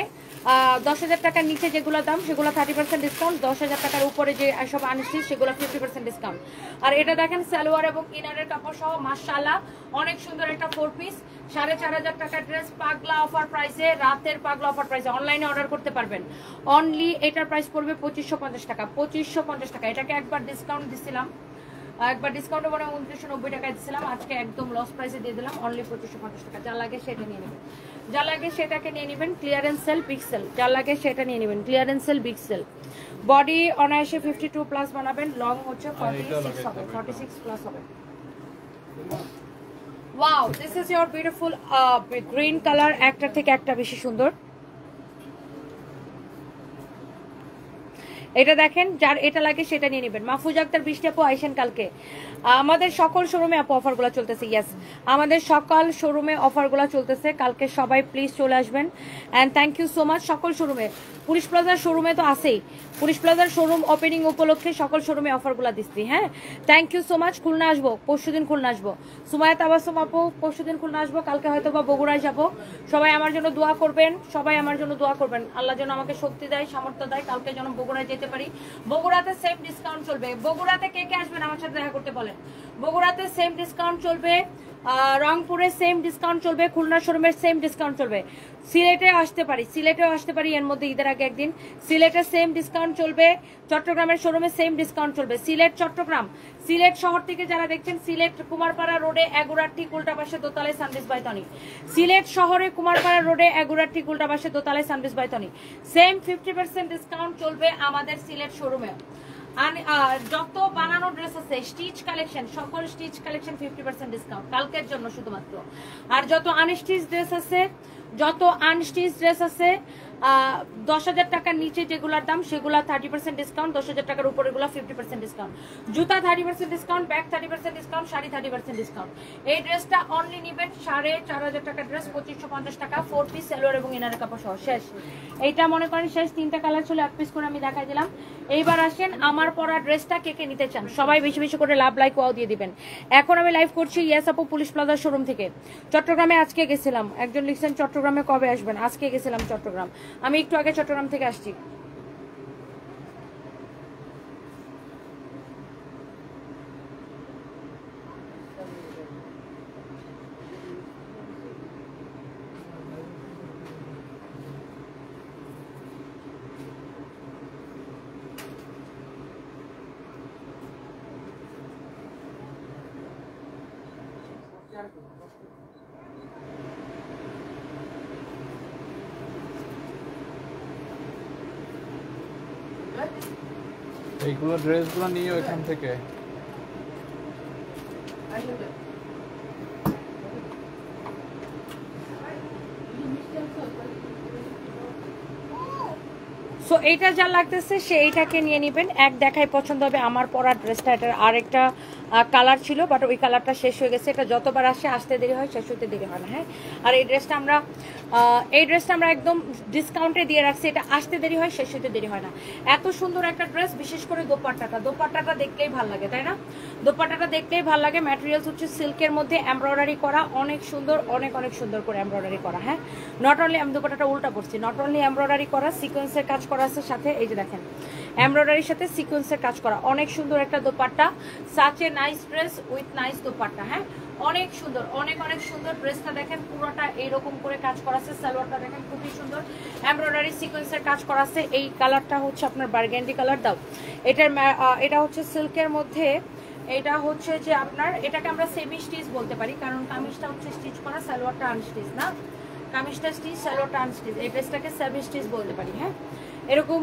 10,000 টাকার নিচে যেগুলো দাম সেগুলো 30% ডিসকাউন্ট, 10,000 টাকার উপরে যে সব আনস্টিচ সেগুলো 50% ডিসকাউন্ট। আর এটা দেখেন সালোয়ার এবং ইনারের কাপড় সহ, মাশাআল্লাহ অনেক সুন্দর একটা 4 পিস, 4500 টাকার ড্রেস, পাগলা অফার প্রাইসে, রাতের পাগলা অফার প্রাইসে। অনলাইনে অর্ডার করতে পারবেন। অনলি এটার প্রাইস পড়বে 2550 টাকা, 2550 টাকা। এটাকে একবার ডিসকাউন্ট দিছিলাম, একবার ডিসকাউন্টে মানে 2990 টাকায় দিছিলাম, আজকে একদম লস প্রাইসে দিয়ে দিলাম, অনলি 2550 টাকা। যা লাগে সেটা নিয়ে নেবেন, যা লাগে সেটাকে নিয়ে নেবেন। ক্লিয়ারেন্স সেল বিগ সেল, যা লাগে সেটা নিয়ে নেবেন, clearance sale big sale. Body অনায়াসে 52 প্লাস বানাবেন, লং হচ্ছে 46 হবে, 46 প্লাস হবে। Wow, this is your beautiful green colour, একটা থেকে একটা বেশি সুন্দর। এটা দেখেন, যার এটা লাগে সেটা নিয়ে নেবেন। মাহফুজ আক্তার, বৃষ্টি আপু আইসেন কালকে। আমাদের সকল শোরুমে আপু অফারগুলো চলতেছে। ইয়েস, আমাদের সকল শোরুমে অফারগুলো চলতেছে, কালকে সবাই প্লিজ চলে আসবেন। And thank you so much. সকল শোরুমে, পুলিশ প্লাজার শোরুমে তো আছেই, পুলিশ প্লাজার শোরুম ওপেনিং উপলক্ষে সকল শোরুমে অফারগুলো দিচ্ছি। হ্যাঁ, thank you so much. Khulna আসবো পরশুদিন, খুলনা আসবো। সুমায়াত আবাসম আপু, পরশুদিন খুলনা আসবো, কালকে হয়তো বা বগুড়ায় যাবো। সবাই আমার জন্য দোয়া করবেন, সবাই আমার জন্য দোয়া করবেন। আল্লাহ যেন আমাকে শক্তি দেয়, সামর্থ্য দেয়, কালকে যেন বগুড়ায় যেতে পারি। বগুড়াতে সেম ডিসকাউন্ট চলবে। বগুড়াতে কে কে আসবেন আমার সাথে দেখা করতে বলেন। বগুড়াতে সেম ডিসকাউন্ট চলবে, রংপুরে সেম ডিসকাউন্ট চলবে, খুলনা শোরুমের সেম ডিসকাউন্ট চলবে। সিলেটে আসতে পারি, সিলেটেও আসতে পারি এর মধ্যে, ঈদের আগে একদিন। সিলেটে সেম ডিসকাউন্ট চলবে, চট্টগ্রামের শোরুমে সেম ডিসকাউন্ট চলবে। সিলেট চট্টগ্রাম, সিলেট শহর থেকে যারা দেখছেন, সিলেট কুমারপাড়া রোডে এগুড়ার ঠিক উল্টা পাশে দোতলায় সানবিজ বাইতনি। সিলেট শহরে কুমারপাড়া রোডে এগুড়ার ঠিক উল্টা পাশে দোতলায় সানবিজ বাইতনি। সেম 50% ডিসকাউন্ট চলবে আমাদের সিলেট শোরুমে। যত বানানো ড্রেস আছে, স্টিচ কালেকশন, সকল স্টিচ কালেকশন 50% ডিসকাউন্ট কালকের জন্য শুধুমাত্র। আর যত আনস্টিচ ড্রেস আছে, যত আনস্টিচ ড্রেস আছে 10,000 টাকার নিচে যেগুলোর দাম সেগুলো 30% ডিসকাউন্ট, 10,000 টাকার উপরে গুলো 50% ডিসকাউন্ট। জুতা 30% discount, bag 30% discount, sari 30% discount. এই ড্রেসটা অনলি নিবেন 4,500 টাকার ড্রেস, 2550 টাকা, 4 পিস সালোয়ার এবং ইনারের কাপড় সহ। শেষ, এইটা মনে করেন শেষ। 3টা কালার ছিল, 1 পিস করে আমি দেখাই দিলাম। এইবার আসেন আমার পরা ড্রেসটা কে কে নিতে চান, সবাই বেশি বেশি করে লাভ লাইক ওয়াও দিয়ে দিবেন। এখন আমি লাইভ করছি ইয়েস আপু পুলিশ প্লাজা শোরুম থেকে। চট্টগ্রামে আজকে গেছিলাম, একজন লিখছেন চট্টগ্রামে কবে আসবেন, আজকে গেছিলাম চট্টগ্রাম, আমি একটু আগে চট্টগ্রাম থেকে আসছি। এইগুলো ড্রেসগুলো নিয়ে ওইখান থেকে সো এইটা যা লাগতেছে সে এইটাকে নিয়ে নেবেন। এক দেখায় পছন্দ হবে। আমার পরা ড্রেসটা, এটার আরেকটা কালার ছিল, বাট ওই কালারটা শেষ হয়ে গেছে। এটা যতবার আসতে দেরি হয়, শেষ হতে দেরি হয় না। হ্যাঁ, আর এই ড্রেসটা আমরা একদম ডিসকাউন্টে দিয়ে রাখছি। এটা আসতে দেরি হয়, শেষ হতে দেরি হয় না। এত সুন্দর একটা ড্রেস, বিশেষ করে দোপাট্টাটা দেখলেই ভালো লাগে, তাই না? দোপাট্টাটা দেখলেই ভালো লাগে। ম্যাটেরিয়ালস হচ্ছে সিল্কের মধ্যে এমব্রয়ডারি করা, অনেক সুন্দর, অনেক সুন্দর করে এমব্রয়ডারি করা। হ্যাঁ, নট অনলি, আমি দোপাট্টাটা উল্টা করছি, নট অনলি এমব্রয়ডারি করা, সিকোয়েন্সের কাজ করা আছে সাথে। এই যে দেখেন, এমব্রয়ডারির সাথে সিকোয়েন্সের কাজ করা, অনেক সুন্দর একটা dupatta. Such a nice dress with nice dupatta. হ্যাঁ, অনেক সুন্দর, অনেক সুন্দর। ড্রেসটা দেখেন পুরোটা এইরকম করে কাজ করা আছে। সালোয়ারটা দেখেন খুবই সুন্দর, এমব্রয়ডারি সিকোয়েন্সের কাজ করা আছে। এই কালারটা হচ্ছে আপনার বার্গেন্ডি কালার। দাও, এটা হচ্ছে সিল্কের মধ্যে। এটা হচ্ছে যে আপনার, এটাকে আমরা সেমি স্টিচ বলতে পারি, কারণ কামিজটা হচ্ছে স্টিচ করা, সালোয়ারটা আনস্টিচ না। কামিজটা স্টিচ, সালোয়ারটা আনস্টিচ। এই ড্রেসটাকে সেমি স্টিচ বলতে পারি। হ্যাঁ, এরকম।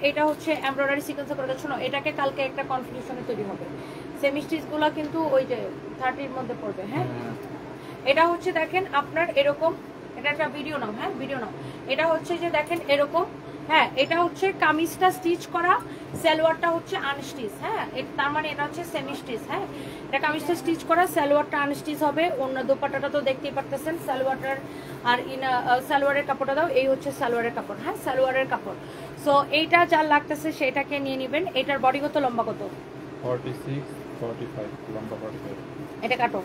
এটা হচ্ছে এমব্রয়ডারি সিকোয়েন্স করে শোনো, এটাকে কালকে একটা কনফিউশনে তৈরি হবে। সেমি স্টিচগুলো কিন্তু ওই যে 30-র মধ্যে পড়বে। হ্যাঁ, এটা হচ্ছে দেখেন আপনার এরকম, এটা একটা ভিডিও নাও। হ্যাঁ, ভিডিও নাও। এটা হচ্ছে যে দেখেন এরকম। হ্যাঁ, এটা হচ্ছে কামিজটা স্টিচ করা, সালোয়ারটা হচ্ছে আনস্টিচ। হ্যাঁ, তার মানে এটা হচ্ছে সেমি স্টিচ। হ্যাঁ, এটা কামিজটা স্টিচ করা, সালোয়ারটা আনস্টিচ হবে। অন্য দোপাট্টাটা তো দেখতেই পারতেছেন, সালোয়ারটার আর সালোয়ারের কাপড়টা দাও। এই হচ্ছে সালোয়ারের কাপড়। হ্যাঁ, সালোয়ারের কাপড়। সো এইটা যা লাগতেছে সেটাকে নিয়ে নেবেন। এটার বডি কত, লম্বা কত? 46 45 লম্বা 45। এটা কাটো।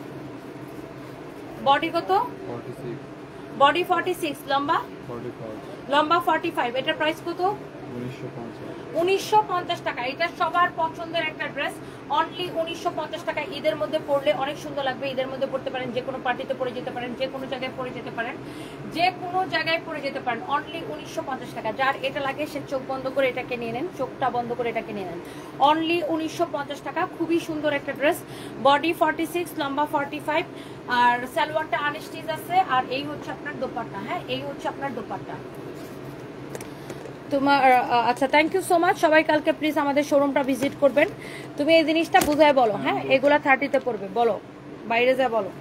বডি কত? 46 বডি 46, লম্বা 45 লম্বা 45। এটার প্রাইস কত? 1950 টাকা। এটা সবার পছন্দের একটা ড্রেস, অনলি 1950 টাকা। ঈদের মধ্যে পরলে অনেক সুন্দর লাগবে। ঈদের মধ্যে পড়তে পারেন, যে কোনো পার্টিতে পরে যেতে পারেন, যে কোনো জায়গায় পরে যেতে পারেন, যে কোনো জায়গায় পরে যেতে পারেন। অনলি 1950 টাকা। যার এটা লাগে সে চোখ বন্ধ করে এটাকে নিয়ে নেন, চোখটা বন্ধ করে এটাকে নিয়ে নেন। অনলি 1950 টাকা। খুবই সুন্দর একটা ড্রেস। বডি 46, লম্বা 45, আর সালোয়ারটা আনস্টিচ আছে। আর এই হচ্ছে আপনার দোপাট্টা। হ্যাঁ, এই হচ্ছে আপনার দোপাট্টা তোমার। আচ্ছা, থ্যাংক ইউ সো মাচ। সবাই কালকে প্লিজ আমাদের শোরুমটা ভিজিট করবেন। তুমি এই জিনিসটা বুঝায় বলো। হ্যাঁ, এগুলা 30-তে পড়বে, বলো, বাইরে যা বলো।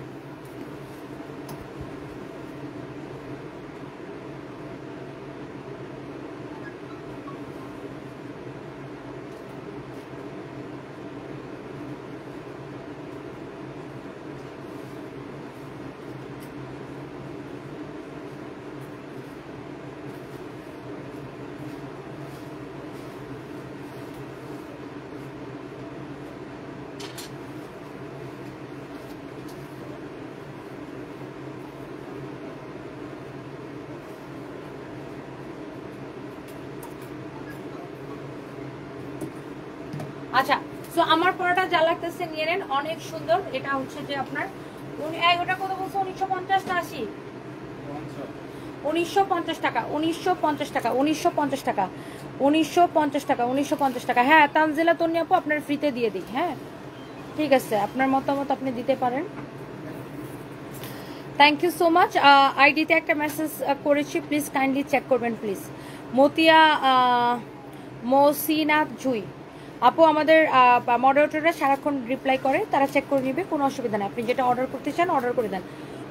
আচ্ছা, সো আমার পরাটা যা লাগতেছে নিয়ে নেন, অনেক সুন্দর। এটা হচ্ছে যে আপনার ওটা কত বলছো? 1950 না 80? 1950 টাকা, 1950 টাকা, 1950 টাকা, 1950 টাকা, 1950 টাকা। হ্যাঁ, তানজিলা তন্নি আপু, আপনার ফ্রিতে দিয়ে দিই। হ্যাঁ, ঠিক আছে, আপনার মতামত আপনি দিতে পারেন। Thank you so much. আইডিতে একটা মেসেজ করেছি, প্লিজ কাইন্ডলি চেক করবেন প্লিজ। মতিয়া মসিনাথ জুই আপু, আমাদের মডারেটররা সারাক্ষণ রিপ্লাই করে, তারা চেক করে নিবে, কোনো অসুবিধা নেই। আপনি যেটা অর্ডার করতে চান অর্ডার করে দেন।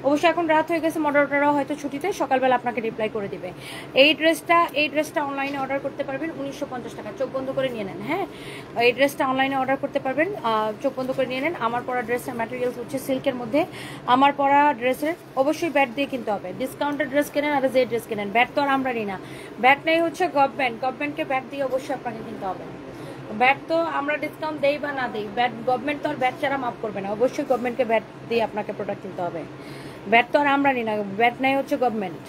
অবশ্যই এখন রাত হয়ে গেছে, মডারেটররাও হয়তো ছুটিতে, সকালবেলা আপনাকে রিপ্লাই করে দিবে। এই ড্রেসটা অনলাইনে অর্ডার করতে পারবেন 1950 টাকা। চোখ বন্ধ করে নিয়ে নেন। হ্যাঁ, এই ড্রেসটা অনলাইনে অর্ডার করতে পারবেন, চোখ বন্ধ করে নিয়ে নেন। আমার পরা ড্রেসের ম্যাটেরিয়ালস হচ্ছে সিল্কের মধ্যে। আমার পরা ড্রেসের অবশ্যই ব্যাট দিয়ে কিনতে হবে। ডিসকাউন্টের ড্রেস কেনেন আর যে ড্রেস কেনেন, ব্যাট তো আর আমরা নিই না। ব্যাট নেই হচ্ছে গভর্নমেন্টকে ব্যাট দিয়ে অবশ্যই আপনাকে কিনতে হবে। ব্যাট তো আমরা ডিসকাউন্ট দেই বা না দেই, ব্যাট গভর্নমেন্ট তো আর ব্যাট ছাড়া মাফ করবে না। অবশ্যই গভর্নমেন্টকে ব্যাট দিয়ে আপনাকে প্রোডাক্ট কিনতে হবে। ব্যাট তো আর আমরা নিই না, ব্যাট নেই হচ্ছে গভর্নমেন্ট।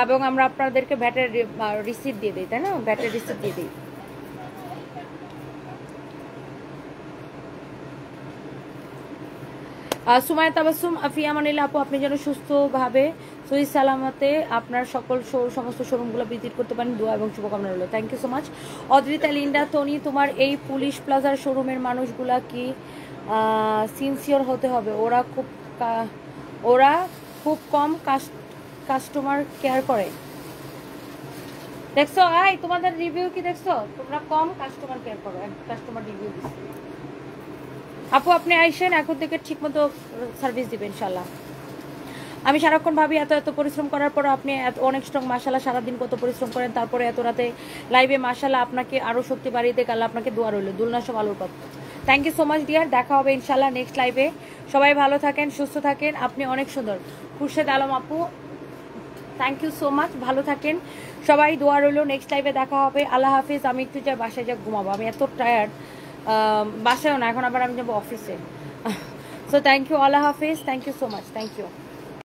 এবং আমরা আপনাদেরকে ব্যাটের রিসিপ্ট দিয়ে দিই, তাই না? ব্যাটের রিসিপ্ট দিয়ে দিই। সুমায়া তাবাসসুম আফিয়া মানিলা আপু, আপনি যেন সুস্থভাবে সহি সালামতে আপনার সমস্ত শোরুমগুলো ভিজিট করতে পারেন, দোয়া এবং শুভকামনা রইল। Thank you so much. Adrita Linda Toni, তোমার এই পুলিশ প্লাজার শোরুমের মানুষগুলা কি সিনসিয়র হতে হবে? ওরা খুব কম কাস্টমার কেয়ার করে। দেখছো এই তোমাদের রিভিউ কি দেখছো? তোমরা কম কাস্টমার কেয়ার করো, কাস্টমার রিভিউ দিচ্ছি। আপু আপনি আইসেন, এখন থেকে ঠিকমতো সার্ভিস দিবেন ইনশাল্লাহ। আমি সারাক্ষণ ভাবি এত এত পরিশ্রম করার পর আপনি এত অনেক স্ট্রং, মাশাআল্লাহ সারাদিন কত পরিশ্রম করেন, তারপরে এত রাতে লাইভে মাশাআল্লাহ আপনাকে আরো শক্তি বাড়িয়ে দেখ আল্লাহ, আপনাকে দোয়া রইল। দুলনা সব আলোর পথ। Thank you so much dear, দেখা হবে ইনশাল্লাহ নেক্সট লাইভে। সবাই ভালো থাকেন, সুস্থ থাকেন, আপনি অনেক সুন্দর। খুরশেদ আলম আপু থ্যাংক ইউ সো মাচ, ভালো থাকেন সবাই, দোয়া রইল। নেক্সট লাইভে দেখা হবে, আল্লাহ হাফিজ। আমি একটু যাই বাসায় যা ঘুমাবো, আমি এত টায়ার্ড, বাসায়ও না, এখন আবার আমি যাবো অফিসে। সো থ্যাংক ইউ, আল্লাহ হাফিজ, thank you so much, thank you.